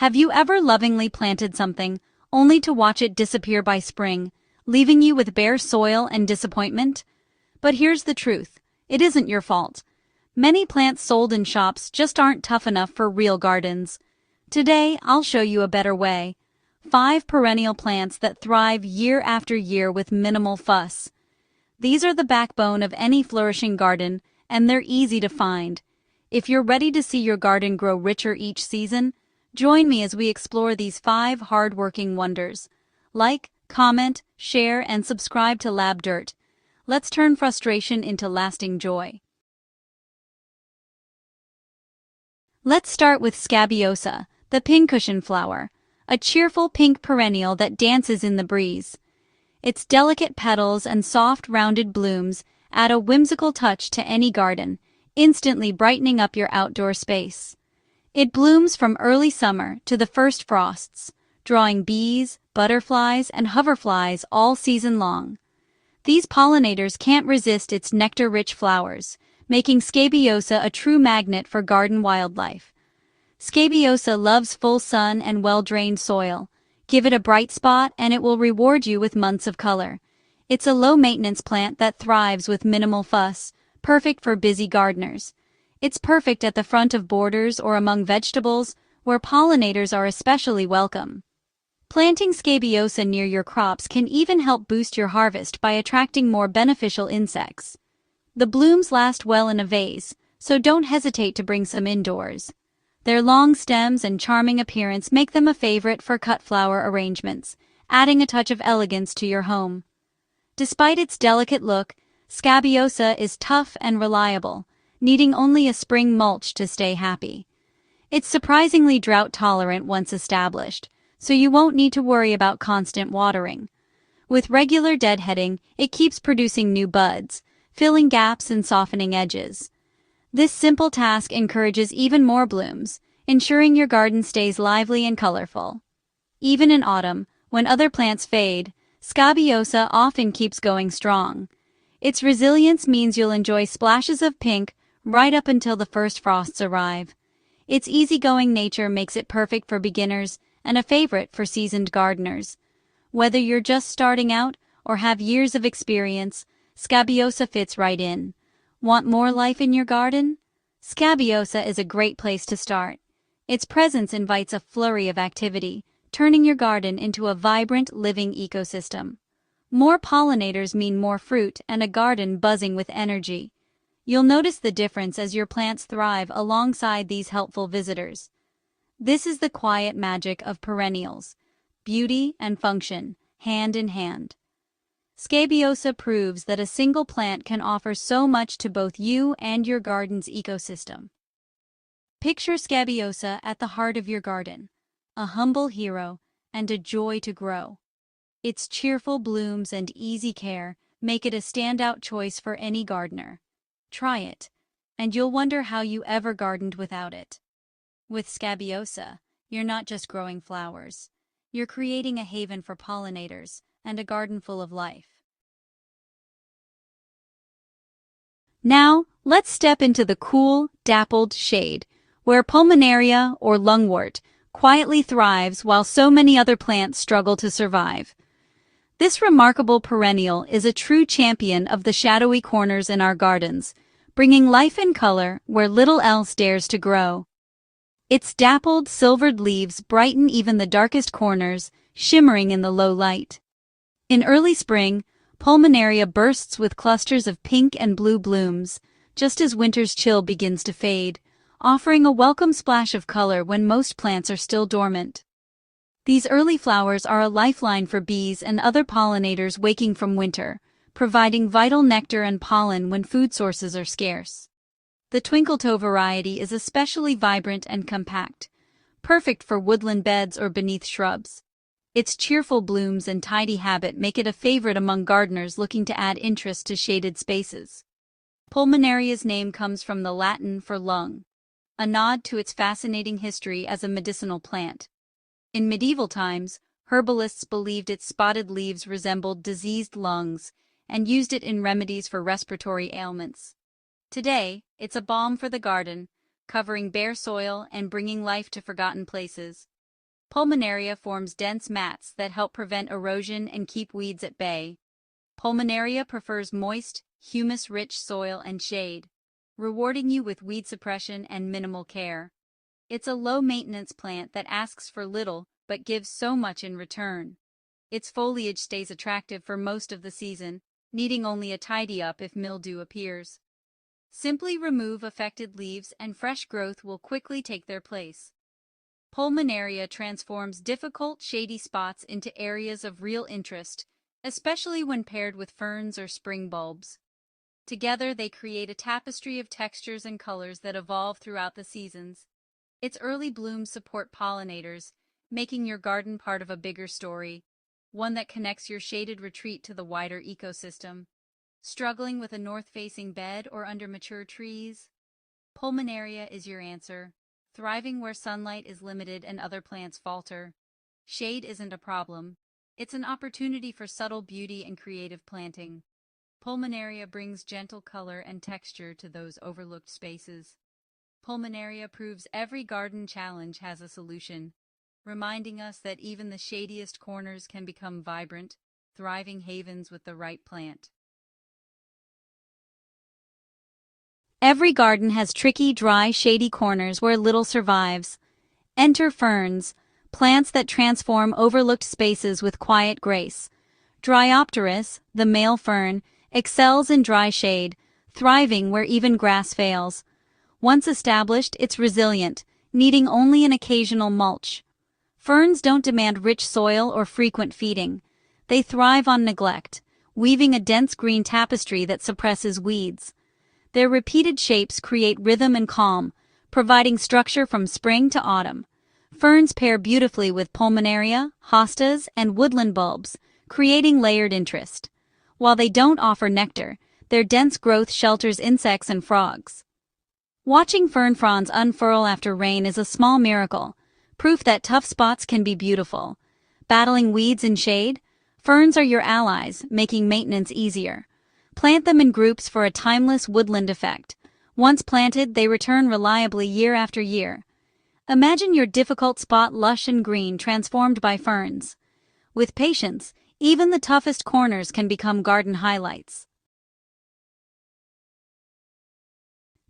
Have you ever lovingly planted something, only to watch it disappear by spring, leaving you with bare soil and disappointment? But here's the truth. It isn't your fault. Many plants sold in shops just aren't tough enough for real gardens. Today, I'll show you a better way. 5 perennial plants that thrive year after year with minimal fuss. These are the backbone of any flourishing garden, and they're easy to find. If you're ready to see your garden grow richer each season, join me as we explore these 5 hard-working wonders. Like, comment, share, and subscribe to Lab Dirt. Let's turn frustration into lasting joy. Let's start with Scabiosa, the pincushion flower, a cheerful pink perennial that dances in the breeze. Its delicate petals and soft, rounded blooms add a whimsical touch to any garden, instantly brightening up your outdoor space. It blooms from early summer to the first frosts, drawing bees, butterflies, and hoverflies all season long. These pollinators can't resist its nectar-rich flowers, making Scabiosa a true magnet for garden wildlife. Scabiosa loves full sun and well-drained soil. Give it a bright spot and it will reward you with months of color. It's a low-maintenance plant that thrives with minimal fuss, perfect for busy gardeners. It's perfect at the front of borders or among vegetables, where pollinators are especially welcome. Planting Scabiosa near your crops can even help boost your harvest by attracting more beneficial insects. The blooms last well in a vase, so don't hesitate to bring some indoors. Their long stems and charming appearance make them a favorite for cut flower arrangements, adding a touch of elegance to your home. Despite its delicate look, Scabiosa is tough and reliable, needing only a spring mulch to stay happy. It's surprisingly drought-tolerant once established, so you won't need to worry about constant watering. With regular deadheading, it keeps producing new buds, filling gaps and softening edges. This simple task encourages even more blooms, ensuring your garden stays lively and colorful. Even in autumn, when other plants fade, Scabiosa often keeps going strong. Its resilience means you'll enjoy splashes of pink right up until the first frosts arrive. Its easygoing nature makes it perfect for beginners and a favorite for seasoned gardeners. Whether you're just starting out or have years of experience, Scabiosa fits right in. Want more life in your garden? Scabiosa is a great place to start. Its presence invites a flurry of activity, turning your garden into a vibrant, living ecosystem. More pollinators mean more fruit and a garden buzzing with energy. You'll notice the difference as your plants thrive alongside these helpful visitors. This is the quiet magic of perennials. Beauty and function, hand in hand. Scabiosa proves that a single plant can offer so much to both you and your garden's ecosystem. Picture Scabiosa at the heart of your garden, a humble hero and a joy to grow. Its cheerful blooms and easy care make it a standout choice for any gardener. Try it, and you'll wonder how you ever gardened without it. With Scabiosa, you're not just growing flowers. You're creating a haven for pollinators and a garden full of life. Now, let's step into the cool, dappled shade, where Pulmonaria, or lungwort, quietly thrives while so many other plants struggle to survive. This remarkable perennial is a true champion of the shadowy corners in our gardens, bringing life and color where little else dares to grow. Its dappled, silvered leaves brighten even the darkest corners, shimmering in the low light. In early spring, Pulmonaria bursts with clusters of pink and blue blooms, just as winter's chill begins to fade, offering a welcome splash of color when most plants are still dormant. These early flowers are a lifeline for bees and other pollinators waking from winter, providing vital nectar and pollen when food sources are scarce. The twinkle-toe variety is especially vibrant and compact, perfect for woodland beds or beneath shrubs. Its cheerful blooms and tidy habit make it a favorite among gardeners looking to add interest to shaded spaces. Pulmonaria's name comes from the Latin for lung, a nod to its fascinating history as a medicinal plant. In medieval times, herbalists believed its spotted leaves resembled diseased lungs and used it in remedies for respiratory ailments. Today, it's a balm for the garden, covering bare soil and bringing life to forgotten places. Pulmonaria forms dense mats that help prevent erosion and keep weeds at bay. Pulmonaria prefers moist, humus-rich soil and shade, rewarding you with weed suppression and minimal care. It's a low-maintenance plant that asks for little but gives so much in return. Its foliage stays attractive for most of the season, needing only a tidy-up if mildew appears. Simply remove affected leaves and fresh growth will quickly take their place. Pulmonaria transforms difficult, shady spots into areas of real interest, especially when paired with ferns or spring bulbs. Together, they create a tapestry of textures and colors that evolve throughout the seasons. Its early blooms support pollinators, making your garden part of a bigger story, one that connects your shaded retreat to the wider ecosystem. Struggling with a north-facing bed or under mature trees? Pulmonaria is your answer, thriving where sunlight is limited and other plants falter. Shade isn't a problem. It's an opportunity for subtle beauty and creative planting. Pulmonaria brings gentle color and texture to those overlooked spaces. Pulmonaria proves every garden challenge has a solution, reminding us that even the shadiest corners can become vibrant, thriving havens with the right plant. Every garden has tricky, dry, shady corners where little survives. Enter ferns, plants that transform overlooked spaces with quiet grace. Dryopteris, the male fern, excels in dry shade, thriving where even grass fails. Once established, it's resilient, needing only an occasional mulch. Ferns don't demand rich soil or frequent feeding. They thrive on neglect, weaving a dense green tapestry that suppresses weeds. Their repeated shapes create rhythm and calm, providing structure from spring to autumn. Ferns pair beautifully with pulmonaria, hostas, and woodland bulbs, creating layered interest. While they don't offer nectar, their dense growth shelters insects and frogs. Watching fern fronds unfurl after rain is a small miracle, proof that tough spots can be beautiful. Battling weeds in shade? Ferns are your allies, making maintenance easier. Plant them in groups for a timeless woodland effect. Once planted, they return reliably year after year. Imagine your difficult spot lush and green transformed by ferns. With patience, even the toughest corners can become garden highlights.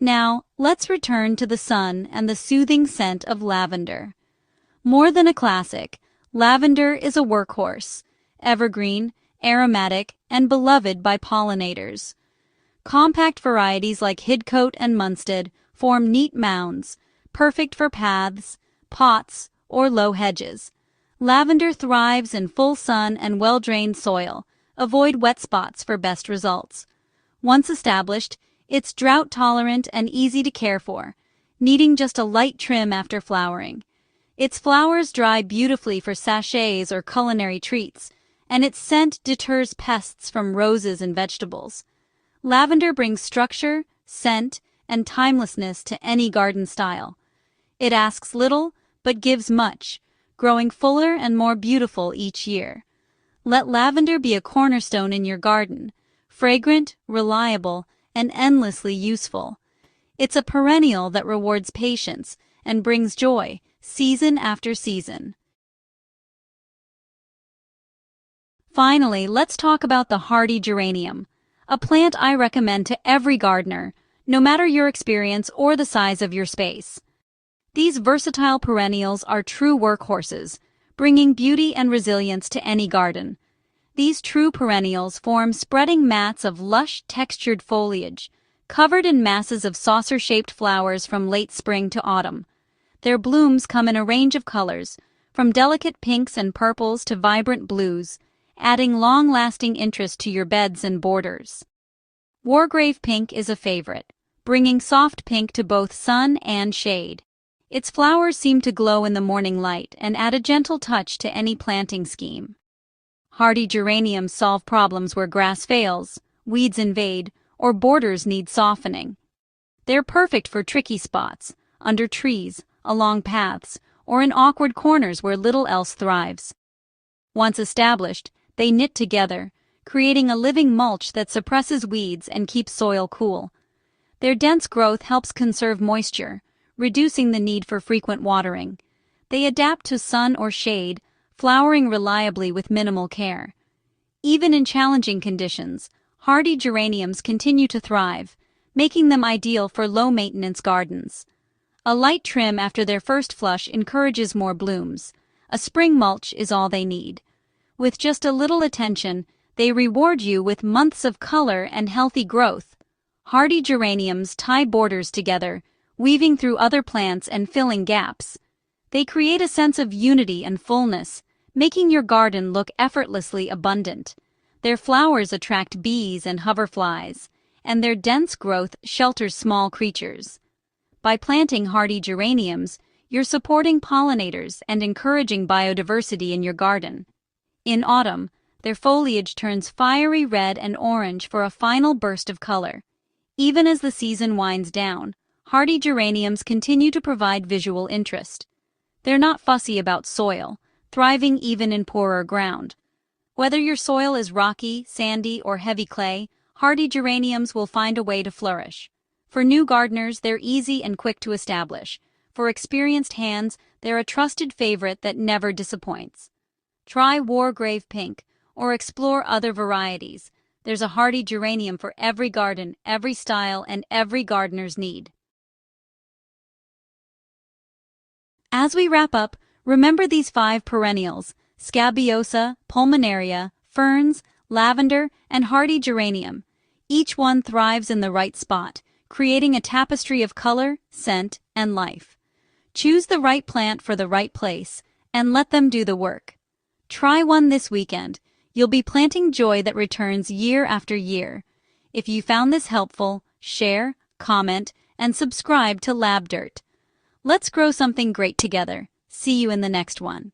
Now, let's return to the sun and the soothing scent of lavender. More than a classic, lavender is a workhorse, evergreen, aromatic, and beloved by pollinators. Compact varieties like Hidcote and Munstead form neat mounds, perfect for paths, pots, or low hedges. Lavender thrives in full sun and well-drained soil. Avoid wet spots for best results. Once established, it's drought-tolerant and easy to care for, needing just a light trim after flowering. Its flowers dry beautifully for sachets or culinary treats, and its scent deters pests from roses and vegetables. Lavender brings structure, scent, and timelessness to any garden style. It asks little, but gives much, growing fuller and more beautiful each year. Let lavender be a cornerstone in your garden, fragrant, reliable, and endlessly useful. It's a perennial that rewards patience and brings joy, season after season. Finally, let's talk about the hardy geranium, a plant I recommend to every gardener, no matter your experience or the size of your space. These versatile perennials are true workhorses, bringing beauty and resilience to any garden. These true perennials form spreading mats of lush, textured foliage, covered in masses of saucer-shaped flowers from late spring to autumn. Their blooms come in a range of colors, from delicate pinks and purples to vibrant blues, adding long-lasting interest to your beds and borders. Wargrave pink is a favorite, bringing soft pink to both sun and shade. Its flowers seem to glow in the morning light and add a gentle touch to any planting scheme. Hardy geraniums solve problems where grass fails, weeds invade, or borders need softening. They're perfect for tricky spots, under trees, along paths, or in awkward corners where little else thrives. Once established, they knit together, creating a living mulch that suppresses weeds and keeps soil cool. Their dense growth helps conserve moisture, reducing the need for frequent watering. They adapt to sun or shade, flowering reliably with minimal care. Even in challenging conditions, hardy geraniums continue to thrive, making them ideal for low-maintenance gardens. A light trim after their first flush encourages more blooms. A spring mulch is all they need. With just a little attention, they reward you with months of color and healthy growth. Hardy geraniums tie borders together, weaving through other plants and filling gaps. They create a sense of unity and fullness, making your garden look effortlessly abundant. Their flowers attract bees and hoverflies, and their dense growth shelters small creatures. By planting hardy geraniums, you're supporting pollinators and encouraging biodiversity in your garden. In autumn, their foliage turns fiery red and orange for a final burst of color. Even as the season winds down, hardy geraniums continue to provide visual interest. They're not fussy about soil, thriving even in poorer ground. Whether your soil is rocky, sandy, or heavy clay, hardy geraniums will find a way to flourish. For new gardeners, they're easy and quick to establish. For experienced hands, they're a trusted favorite that never disappoints. Try Wargrave Pink, or explore other varieties. There's a hardy geranium for every garden, every style, and every gardener's need. As we wrap up, remember these 5 perennials: Scabiosa, Pulmonaria, Ferns, Lavender, and Hardy Geranium. Each one thrives in the right spot, creating a tapestry of color, scent, and life. Choose the right plant for the right place, and let them do the work. Try one this weekend. You'll be planting joy that returns year after year. If you found this helpful, share, comment, and subscribe to Lab Dirt. Let's grow something great together. See you in the next one.